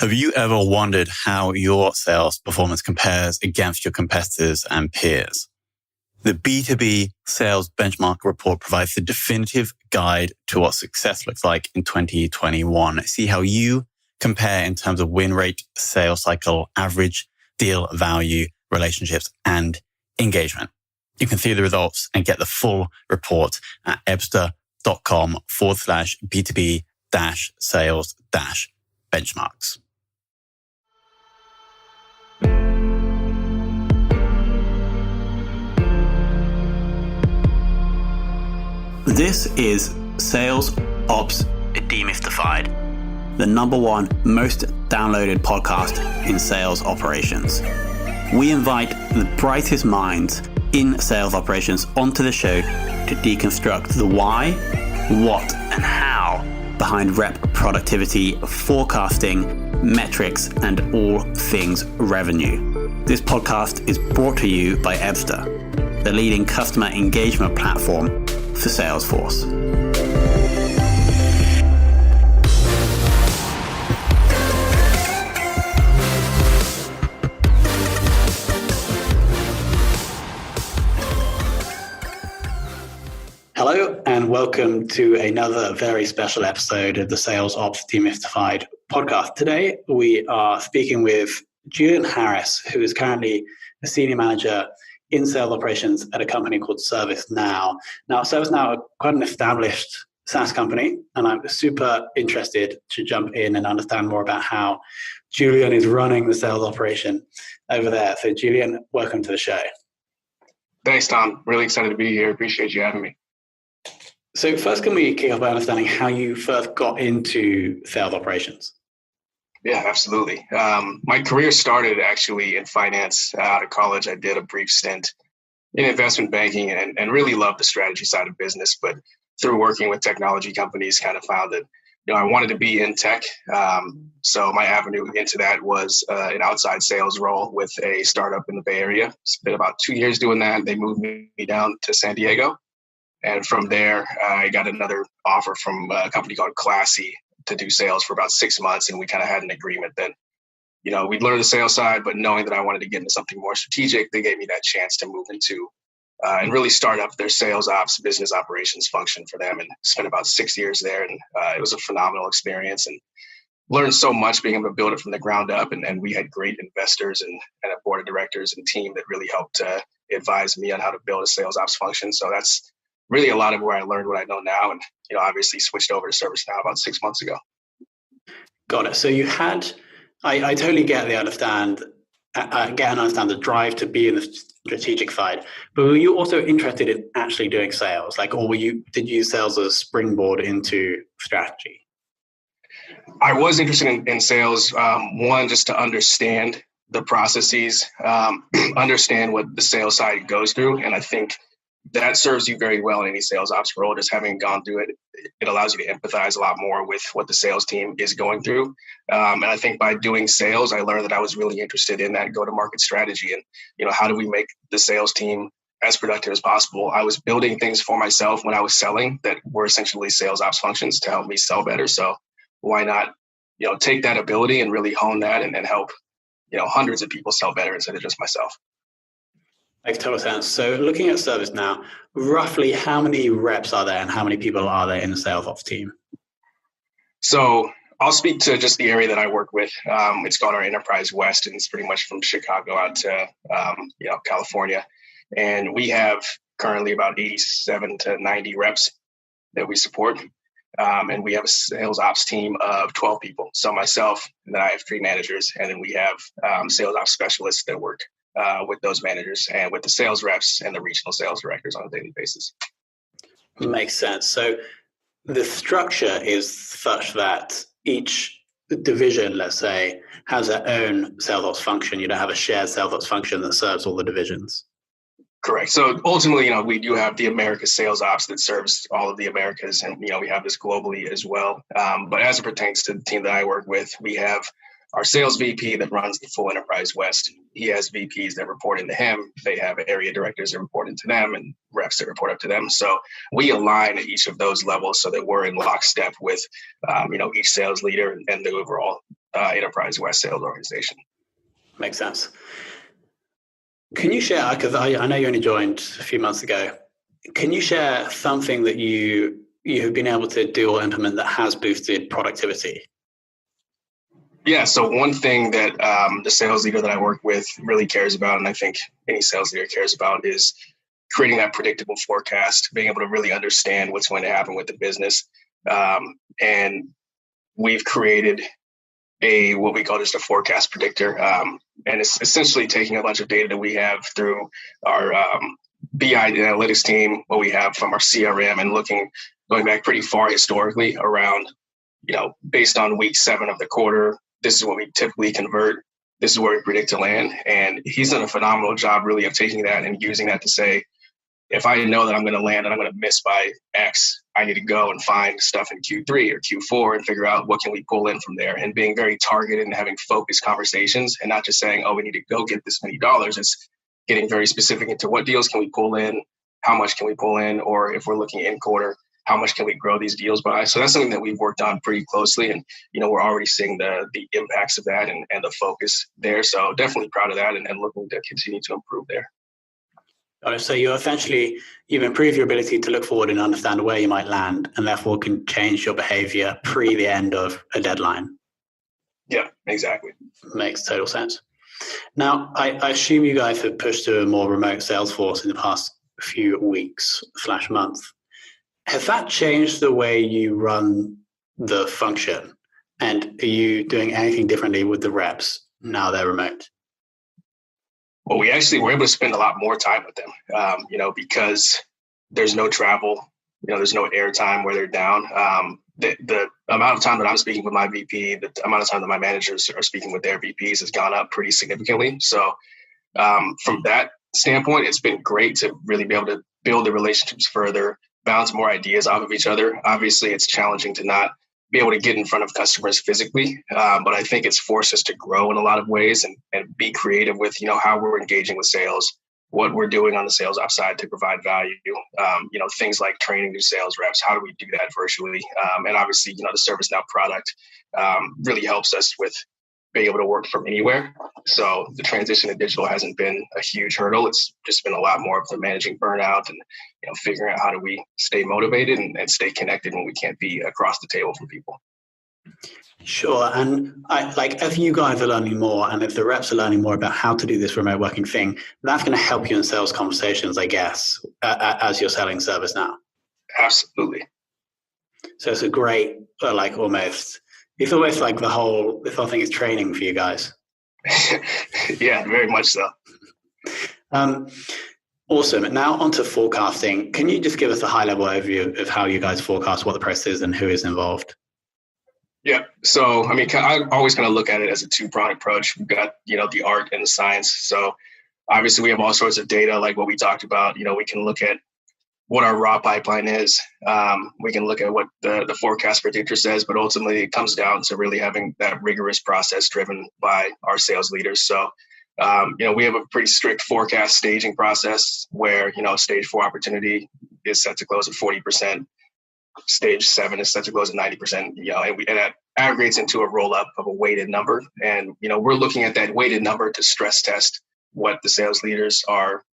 Have you ever wondered how your sales performance compares against your competitors and peers? The B2B Sales Benchmark Report provides the definitive guide to what success looks like in 2021. See how you compare in terms of win rate, sales cycle, average deal value, relationships, and engagement. You can see the results and get the full report at ebsta.com/B2B-sales-benchmarks. This is Sales Ops Demystified, the number one most downloaded podcast in sales operations. We invite the brightest minds in sales operations onto the show to deconstruct the why, what, and how behind rep productivity, forecasting, metrics, and all things revenue. This podcast is brought to you by Ebsta, the leading customer engagement platform for Salesforce. Hello, and welcome to another very special episode of the Sales Ops Demystified podcast. Today, we are speaking with Julian Harris, who is currently a senior manager in sales operations at a company called ServiceNow. Now, ServiceNow are quite an established SaaS company, and I'm super interested to jump in and understand more about how Julian is running the sales operation over there. So, Julian, welcome to the show. Thanks, Tom. Really excited to be here. Appreciate you having me. So first, can we kick off by understanding how you first got into sales operations? Yeah, absolutely. My career started actually in finance. Out of college, I did a brief stint in investment banking and really loved the strategy side of business. But through working with technology companies, kind of found that I wanted to be in tech. So my avenue into that was an outside sales role with a startup in the Bay Area. Spent about 2 years doing that. They moved me down to San Diego. And from there, I got another offer from a company called Classy to do sales for about 6 months. And we kind of had an agreement that, we'd learn the sales side, but knowing that I wanted to get into something more strategic, they gave me that chance to move into and really start up their sales ops, business operations function for them, and spent about 6 years there. And it was a phenomenal experience and learned so much being able to build it from the ground up. And we had great investors and a board of directors and team that really helped advise me on how to build a sales ops function. So that's really a lot of where I learned what I know now, and obviously switched over to ServiceNow about 6 months ago. Got it. So you had, I totally get understand the drive to be in the strategic side, but were you also interested in actually doing sales? Did you use sales as a springboard into strategy? I was interested in sales. One, just to understand the processes, understand what the sales side goes through, and I think that serves you very well in any sales ops role. Just having gone through it, it allows you to empathize a lot more with what the sales team is going through. And I think by doing sales, I learned that I was really interested in that go-to-market strategy and, how do we make the sales team as productive as possible? I was building things for myself when I was selling that were essentially sales ops functions to help me sell better. So why not, take that ability and really hone that and help, hundreds of people sell better instead of just myself. Makes total sense. So looking at ServiceNow, roughly how many reps are there and how many people are there in the sales ops team? So I'll speak to just the area that I work with. It's called our Enterprise West, and it's pretty much from Chicago out to California. And we have currently about 87 to 90 reps that we support. And we have a sales ops team of 12 people. So myself, and then I have 3 managers, and then we have sales ops specialists that work with those managers and with the sales reps and the regional sales directors on a daily basis. Makes sense. So the structure is such that each division, let's say, has their own sales ops function. You don't have a shared sales ops function that serves all the divisions. Correct. So ultimately, we do have the Americas sales ops that serves all of the Americas, and we have this globally as well. But as it pertains to the team that I work with, we have our sales VP that runs the full Enterprise West. He has VPs that report into him. They have area directors that report into them and reps that report up to them. So we align at each of those levels so that we're in lockstep with, each sales leader and the overall enterprise-wide sales organization. Makes sense. Can you share, because I know you only joined a few months ago, can you share something that you have been able to do or implement that has boosted productivity? Yeah, so one thing that the sales leader that I work with really cares about, and I think any sales leader cares about, is creating that predictable forecast, being able to really understand what's going to happen with the business. And we've created what we call just a forecast predictor. And it's essentially taking a bunch of data that we have through our BI analytics team, what we have from our CRM, and going back pretty far historically around, based on week 7 of the quarter, this is what we typically convert. This is where we predict to land. And he's done a phenomenal job really of taking that and using that to say, if I know that I'm going to land and I'm going to miss by X, I need to go and find stuff in Q3 or Q4 and figure out what can we pull in from there, and being very targeted and having focused conversations and not just saying, oh, we need to go get this many dollars. It's getting very specific into what deals can we pull in, how much can we pull in, or if we're looking in quarter, how much can we grow these deals by? So that's something that we've worked on pretty closely, and we're already seeing the impacts of that and the focus there. So definitely proud of that and looking to continue to improve there. So you've improved your ability to look forward and understand where you might land, and therefore can change your behavior pre the end of a deadline. Yeah, exactly. Makes total sense. Now, I assume you guys have pushed to a more remote sales force in the past few weeks / months. Has that changed the way you run the function? And are you doing anything differently with the reps now they're remote? Well, we actually were able to spend a lot more time with them, because there's no travel, there's no airtime where they're down. The amount of time that I'm speaking with my VP, the amount of time that my managers are speaking with their VPs has gone up pretty significantly. So from that standpoint, it's been great to really be able to build the relationships further, bounce more ideas off of each other. Obviously, it's challenging to not be able to get in front of customers physically, but I think it's forced us to grow in a lot of ways and be creative with how we're engaging with sales, what we're doing on the sales ops side to provide value. Things like training new sales reps. How do we do that virtually? And obviously, the ServiceNow product really helps us with being able to work from anywhere. So the transition to digital hasn't been a huge hurdle. It's just been a lot more of the managing burnout and figuring out how do we stay motivated and stay connected when we can't be across the table from people. Sure. And if you guys are learning more and if the reps are learning more about how to do this remote working thing, that's going to help you in sales conversations, I guess, as you're selling ServiceNow. Absolutely. So it's a great, it's almost like this whole thing is training for you guys. Yeah, very much so. Awesome. Now onto forecasting. Can you just give us a high-level overview of how you guys forecast, what the process is, and who is involved? Yeah. So, I always kind of look at it as a two-pronged approach. We've got, the art and the science. So obviously we have all sorts of data like what we talked about. We can look at what our raw pipeline is. We can look at what the forecast predictor says, but ultimately it comes down to really having that rigorous process driven by our sales leaders. So, we have a pretty strict forecast staging process where, stage 4 opportunity is set to close at 40%. Stage 7 is set to close at 90%, and that aggregates into a roll up of a weighted number. And, we're looking at that weighted number to stress test what the sales leaders are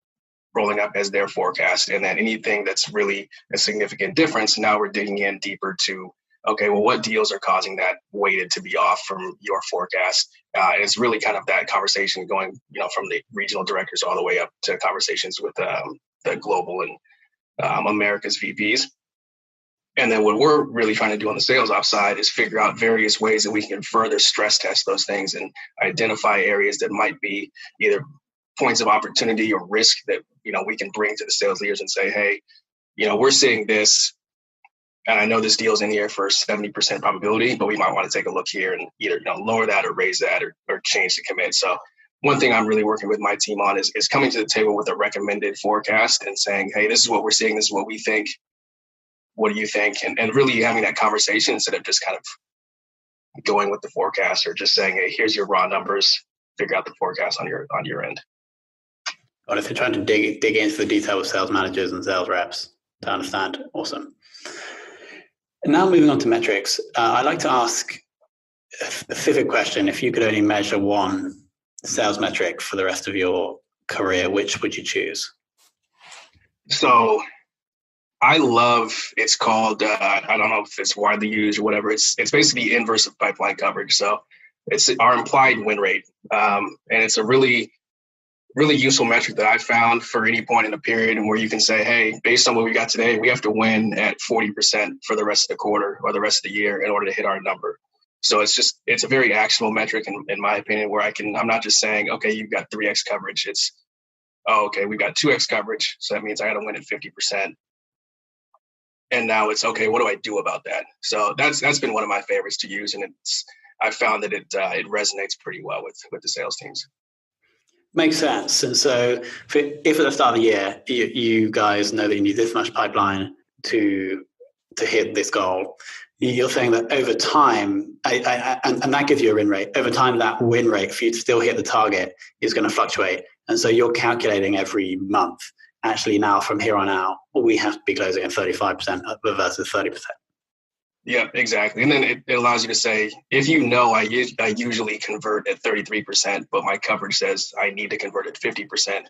rolling up as their forecast. And then anything that's really a significant difference, now we're digging in deeper to, okay, well, what deals are causing that weighted to be off from your forecast? And it's really kind of that conversation going, from the regional directors all the way up to conversations with the global and America's VPs. And then what we're really trying to do on the sales ops side is figure out various ways that we can further stress test those things and identify areas that might be either points of opportunity or risk that, we can bring to the sales leaders and say, hey, we're seeing this, and I know this deal's in here for 70% probability, but we might want to take a look here and either lower that or raise that or change the commit. So one thing I'm really working with my team on is coming to the table with a recommended forecast and saying, hey, this is what we're seeing, this is what we think. What do you think? And really having that conversation instead of just kind of going with the forecast or just saying, hey, here's your raw numbers, figure out the forecast on your end. But if you're trying to dig into the detail with sales managers and sales reps to understand, awesome. And now moving on to metrics, I like to ask, specific question. If you could only measure one sales metric for the rest of your career, which would you choose? So I love, it's called, I don't know if it's widely used or whatever. It's basically inverse of pipeline coverage. So it's our implied win rate. And it's a really useful metric that I found for any point in a period, and where you can say, hey, based on what we got today, we have to win at 40% for the rest of the quarter or the rest of the year in order to hit our number. So it's a very actionable metric in my opinion, where I'm not just saying, okay, you've got 3x coverage. It's, oh, okay, we've got 2x coverage. So that means I got to win at 50%. And now it's, okay, what do I do about that? So that's been one of my favorites to use. And I found that it resonates pretty well with the sales teams. Makes sense. And so if at the start of the year, you guys know that you need this much pipeline to hit this goal, you're saying that over time, and that gives you a win rate, over time, that win rate for you to still hit the target is going to fluctuate. And so you're calculating every month. Actually, now from here on out, we have to be closing at 35% versus 30%. Yeah, exactly. And then it allows you to say, if you know I usually convert at 33%, but my coverage says I need to convert at 50%,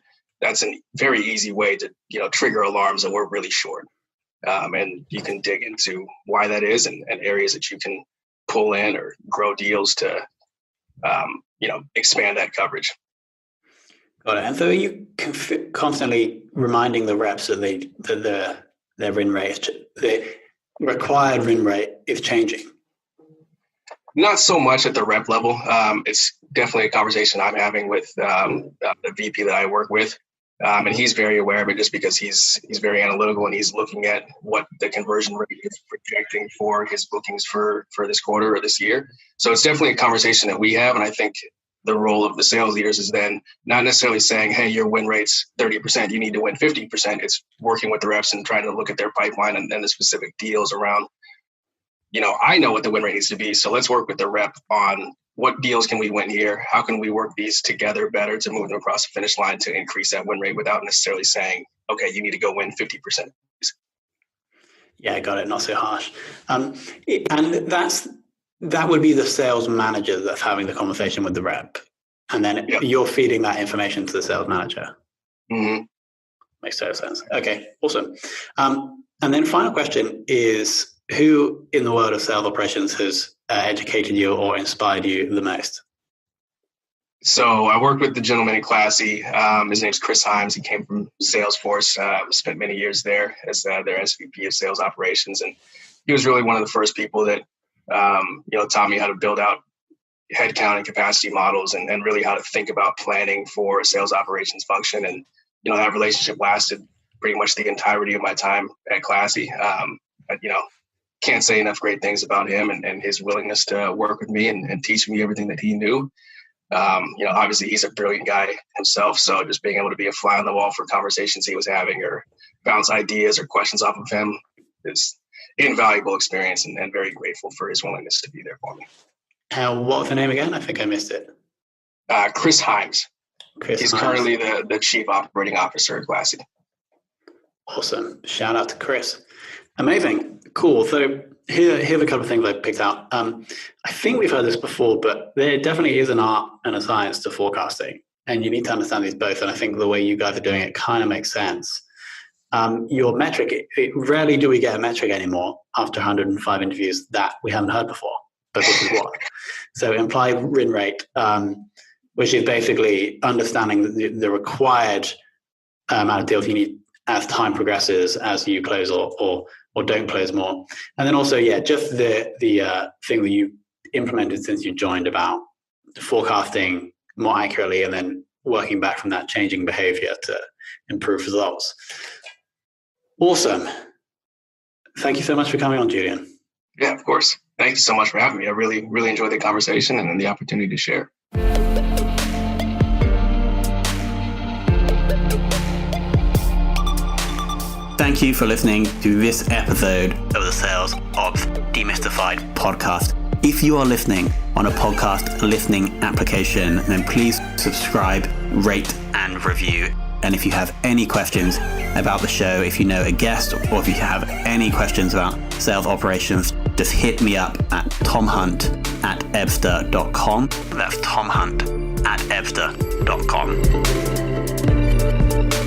that's a very easy way to trigger alarms that we're really short. And you can dig into why that is, and areas that you can pull in or grow deals to expand that coverage. Got it. And so are you constantly reminding the reps that their win rate, the required win rate, is changing? Not so much at the rep level. It's definitely a conversation I'm having with the VP that I work with. And he's very aware of it, just because he's very analytical, and he's looking at what the conversion rate is projecting for his bookings for this quarter or this year. So it's definitely a conversation that we have. And I think the role of the sales leaders is then not necessarily saying, hey, your win rate's 30%, you need to win 50%. It's working with the reps and trying to look at their pipeline and then the specific deals around, I know what the win rate needs to be. So let's work with the rep on what deals can we win here? How can we work these together better to move them across the finish line to increase that win rate, without necessarily saying, okay, you need to go win 50%. Yeah, got it. Not so harsh. And that would be the sales manager that's having the conversation with the rep. And then You're feeding that information to the sales manager. Mm-hmm. Makes total sense. Okay, awesome. And then final question is, who in the world of sales operations has educated you or inspired you the most? So I worked with the gentleman in Classy. His name's Chris Himes. He came from Salesforce, spent many years there as their SVP of Sales Operations. And he was really one of the first people that taught me how to build out headcount and capacity models, and really how to think about planning for a sales operations function. And, that relationship lasted pretty much the entirety of my time at Classy. Can't say enough great things about him and his willingness to work with me and teach me everything that he knew. Obviously he's a brilliant guy himself. So just being able to be a fly on the wall for conversations he was having, or bounce ideas or questions off of him, is invaluable experience, and very grateful for his willingness to be there for me. What was the name again? I think I missed it. Chris Himes. He's Himes. Currently the Chief Operating Officer at Classy. Awesome. Shout out to Chris. Amazing. Cool. So here's a couple of things I picked out. I think we've heard this before, but there definitely is an art and a science to forecasting, and you need to understand these both. And I think the way you guys are doing it kind of makes sense. Your metric, rarely do we get a metric anymore after 105 interviews that we haven't heard before, but this is what. So implied win rate, which is basically understanding the required amount of deals you need as time progresses, as you close or don't close more. And then also, just the thing that you implemented since you joined about forecasting more accurately, and then working back from that, changing behavior to improve results. Awesome. Thank you so much for coming on, Julian. Yeah, of course. Thank you so much for having me. I really, really enjoyed the conversation and the opportunity to share. Thank you for listening to this episode of the Sales Ops Demystified podcast. If you are listening on a podcast listening application, then please subscribe, rate, and review. And if you have any questions about the show, if you know a guest, or if you have any questions about sales operations, just hit me up at tomhunt@ebster.com. That's tomhunt@ebster.com.